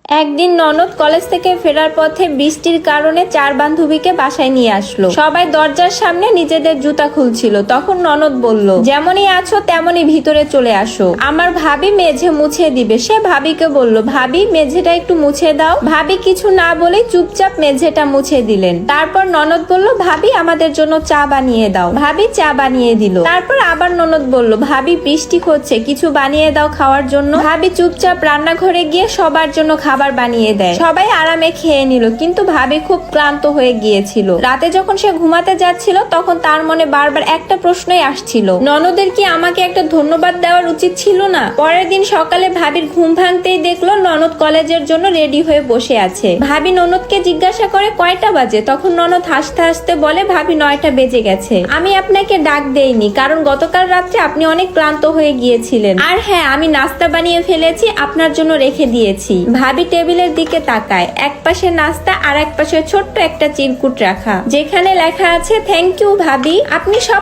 একদিন ননদ কলেজ থেকে ফেরার পথে বৃষ্টির কারণে চার বান্ধবীকে বাসায় নিয়ে আসলো। সবাই দরজার সামনে নিজেদের জুতা খুলছিল। তখন ননদ বলল, যেমনই আছো তেমনই ভিতরে চলে আসো, আমার ভাবি মেঝে মুছে দিবে। সে ভাবিকে বলল, ভাবি মেঝেটা একটু মুছে দাও। ভাবি কিছু না বলেই চুপচাপ মেঝেটা মুছে দিলেন। তারপর ননদ বলল, ভাবি আমাদের জন্য চা বানিয়ে দাও। ভাবি চা বানিয়ে দিল। তারপর আবার ননদ বলল, ভাবি বৃষ্টি হচ্ছে, কিছু বানিয়ে দাও খাওয়ার জন্য। ভাবি চুপচাপ রান্নাঘরে গিয়ে সবার জন্য খাবার বানিয়ে দেয়। সবাই আরামে খেয়ে নিল, কিন্তু ভাবি খুব ক্লান্ত হয়ে গিয়েছিল। রাতে যখন সে ঘুমাতে যাচ্ছিল তখন তার মনে বারবার একটা প্রশ্নই আসছিল, ননদের কি আমাকে একটা ধন্যবাদ দেওয়ার উচিত ছিল না? পরের দিন সকালে ভাবির ঘুম ভাঙতেই দেখলো ননদ কলেজের জন্য রেডি হয়ে বসে আছে। ভাবি ননদকে জিজ্ঞাসা করে, কয়টা বাজে? তখন ননদ হাসতে হাসতে বলে, ভাবি 9টা বেজে গেছে। আমি আপনাকে ডাক দেইনি, কারণ গতকাল রাত্রে আপনি অনেক ক্লান্ত হয়ে গিয়েছিলেন। আর হ্যাঁ, আমি নাস্তা বানিয়ে ফেলেছি, আপনার জন্য রেখে দিয়েছি। ভাবি টেবিলের দিকে তাকায়। এক পাশে নাস্তা আর এক পাশে ছোট্ট একটা চিরকুট রাখা, যেখানে লেখা আছে, থ্যাংক ইউ ভাবি, আপনি সব